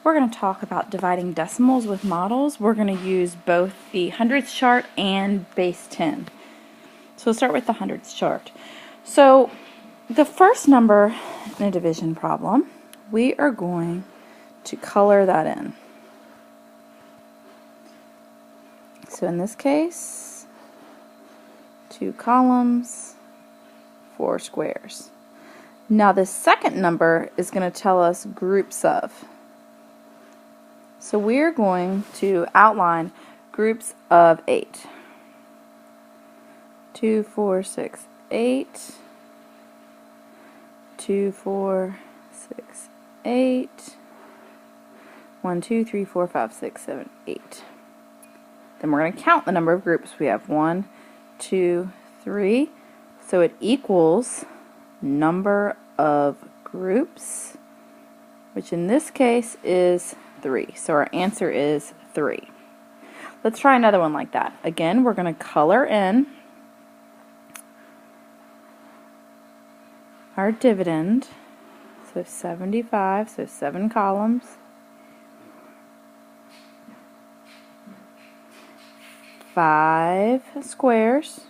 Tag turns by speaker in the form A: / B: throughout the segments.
A: we're going to talk about dividing decimals with models. We're going to use both the hundredths chart and base 10. So we'll start with the hundredths chart. So the first number in a division problem, we are going to color that in. So in this case, 2 columns, 4 squares. Now the second number is going to tell us groups of. So we're going to outline groups of 8. 2, 4, 6, 8. 2, 4, 6, 8. 1, 2, 3, 4, 5, 6, 7, 8. Then we're going to count the number of groups. We have 1, 2, 3. So it equals number of groups, which in this case is 3. So our answer is 3. Let's try another one like that. Again, we're going to color in our dividend. So 75, so 7 columns. 5 squares.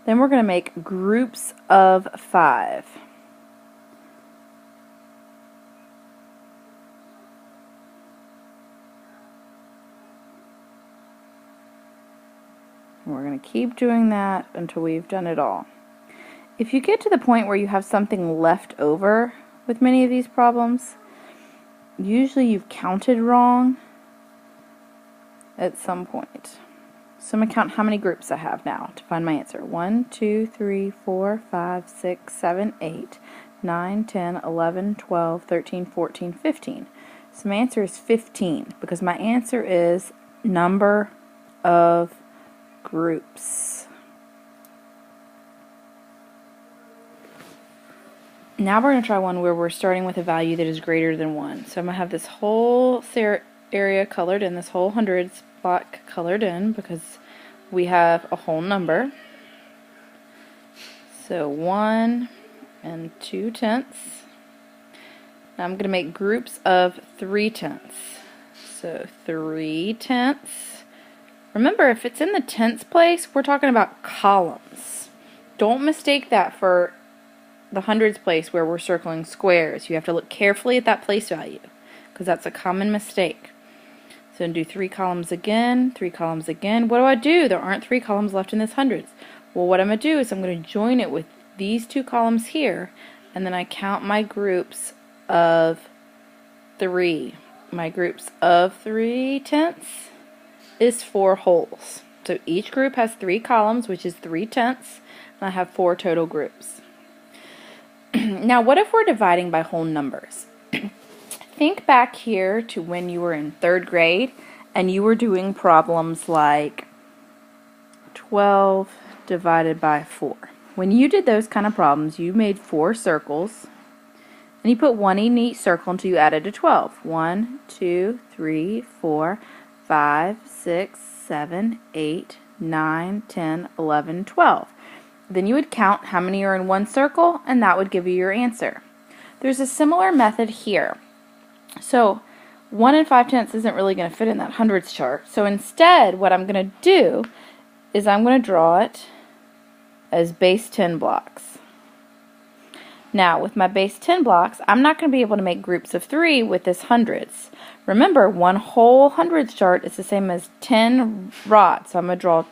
A: Then we're going to make groups of 5. And we're going to keep doing that until we've done it all. If you get to the point where you have something left over with many of these problems, usually you've counted wrong at some point. So I'm going to count how many groups I have now to find my answer. 1, 2, 3, 4, 5, 6, 7, 8, 9, 10, 11, 12, 13, 14, 15. So my answer is 15 because my answer is number of groups. Now we're going to try one where we're starting with a value that is greater than 1. So I'm going to have this whole area colored in, this whole hundreds block colored in because we have a whole number. So 1 and 2 tenths. Now I'm going to make groups of 3 tenths. So 3 tenths. Remember, if it's in the tenths place, we're talking about columns. Don't mistake that for the hundreds place where we're circling squares. You have to look carefully at that place value because that's a common mistake. So do 3 columns again, 3 columns again. What do? There aren't 3 columns left in this hundreds. Well, what I'm going to do is I'm going to join it with these 2 columns here, and then I count my groups of 3. My groups of 3 tenths is 4 wholes. So each group has 3 columns, which is 3 tenths, and I have 4 total groups. Now, what if we're dividing by whole numbers? Think back here to when you were in 3rd grade and you were doing problems like 12 divided by 4. When you did those kind of problems, you made 4 circles and you put 1 in each circle until you added to 12. 1, 2, 3, 4, 5, 6, 7, 8, 9, 10, 11, 12. Then you would count how many are in one circle and that would give you your answer. There's a similar method here. So 1 and 5 tenths isn't really going to fit in that hundreds chart. So instead, what I'm going to do is I'm going to draw it as base 10 blocks. Now, with my base 10 blocks, I'm not going to be able to make groups of 3 with this hundreds. Remember, one whole hundreds chart is the same as 10 rods. So I'm going to draw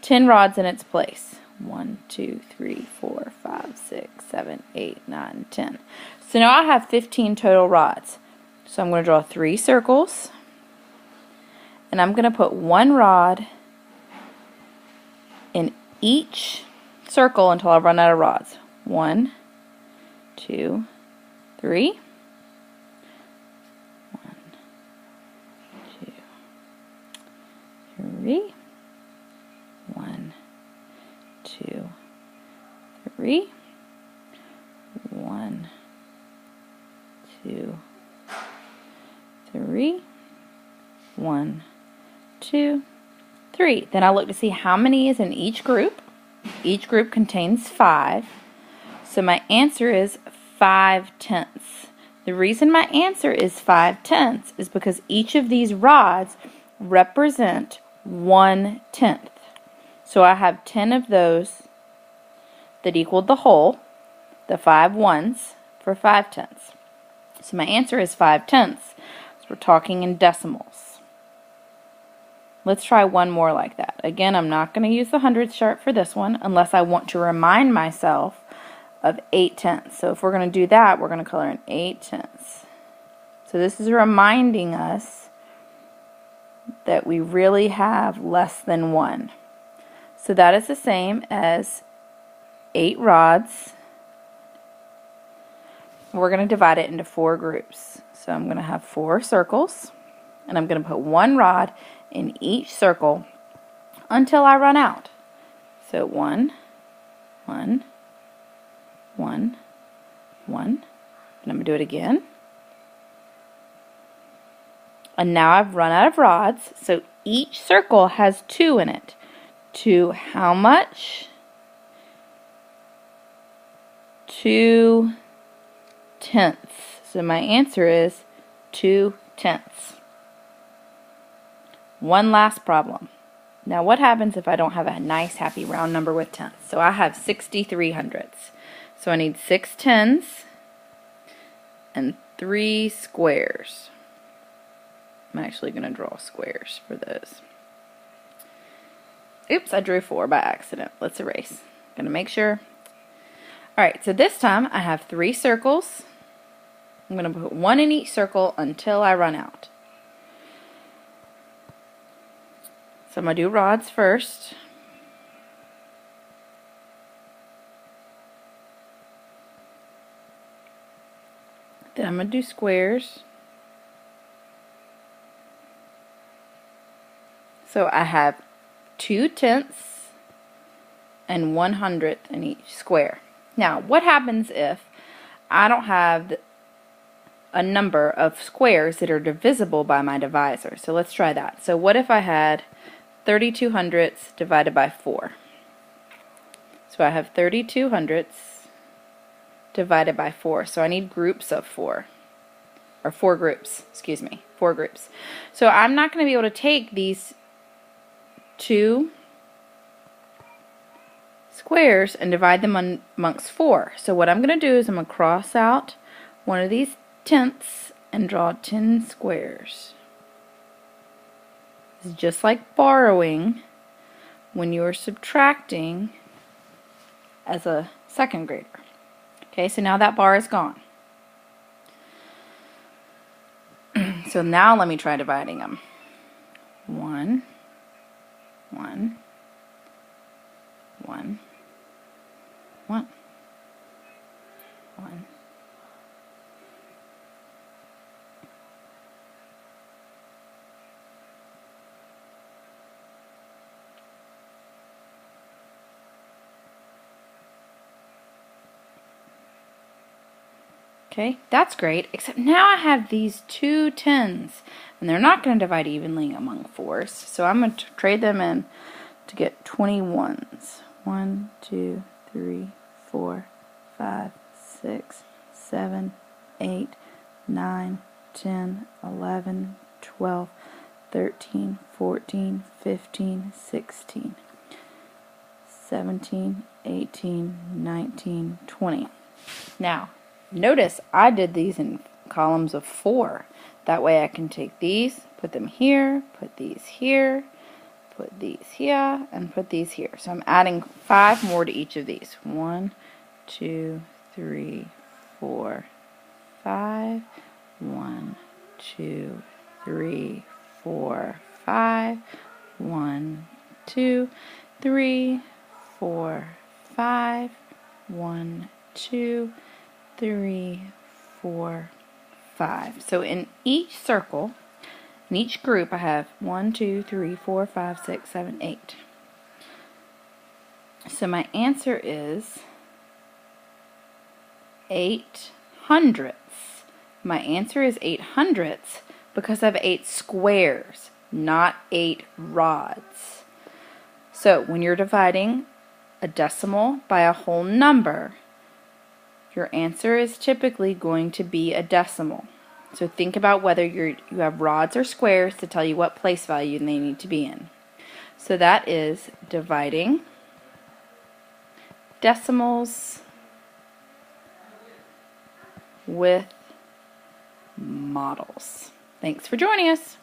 A: 10 rods in its place. 1, 2, 3, 4, 5, 6, 7, 8, 9, 10. So now I have 15 total rods. So I'm going to draw 3 circles, and I'm going to put 1 rod in each circle until I run out of rods. 1, 2, 3. 1, 2, 3. 1, 2, 3. 1, 2, 3. 1, 2, 3. Then I look to see how many is in each group. Each group contains 5. So my answer is 5 tenths. The reason my answer is 5/10 is because each of these rods represent 1/10. So I have 10 of those that equaled the whole, the 5 ones for 5/10. So my answer is 5/10. So we're talking in decimals. Let's try one more like that. Again, I'm not going to use the hundredths chart for this one unless I want to remind myself of 8/10. So if we're going to do that, we're going to color in 8/10. So this is reminding us that we really have less than 1. So that is the same as 8 rods. We're going to divide it into 4 groups. So I'm going to have 4 circles, and I'm going to put 1 rod in each circle until I run out. So 1, 1, 1, 1, and I'm going to do it again. And now I've run out of rods, so each circle has 2 in it. 2 how much? 2/10. So my answer is 2/10. One last problem. Now what happens if I don't have a nice happy round number with tenths? So I have 63 hundredths. So I need 6 tens and 3 squares. I'm actually going to draw squares for those. Oops, I drew 4 by accident. Let's erase. Going to make sure. Alright, so this time I have 3 circles. I'm going to put 1 in each circle until I run out. So I'm going to do rods first. Then I'm going to do squares. So I have 2/10 and 1/100 in each square. Now, what happens if I don't have a number of squares that are divisible by my divisor? So let's try that. So what if I had 32 hundredths divided by 4? So I have 32 hundredths divided by 4. So I need groups of 4. Or 4 groups, excuse me, 4 groups. So I'm not going to be able to take these 2 squares and divide them amongst 4. So what I'm going to do is I'm going to cross out one of these tenths and draw 10 squares. It's just like borrowing when you are subtracting as a second grader. Okay, so now that bar is gone. So now let me try dividing them. 1, 1, 1, 1, 1. Okay, that's great, except now I have these 2 tens, and they're not going to divide evenly among 4s, so I'm going to trade them in to get 21s. 1, 2, 3, 4, 5, 6, 7, 8, 9, 10, 11, 12, 13, 14, 15, 16, 17, 18, 19, 20. Now, notice I did these in columns of 4. That way I can take these, put them here, put these here, put these here, and put these here. So I'm adding 5 more to each of these. 1, 2, 3, 4, 5. 1, 2, 3, 4, 5. 1, 2, 3, 4, 5. 1, 2, 3, 4, 5. So in each circle, in each group, I have 1, 2, 3, 4, 5, 6, 7, 8. So my answer is 8 hundredths. My answer is 8 hundredths because I have 8 squares, not 8 rods. So when you're dividing a decimal by a whole number, your answer is typically going to be a decimal. So think about whether you have rods or squares to tell you what place value they need to be in. So that is dividing decimals with models. Thanks for joining us.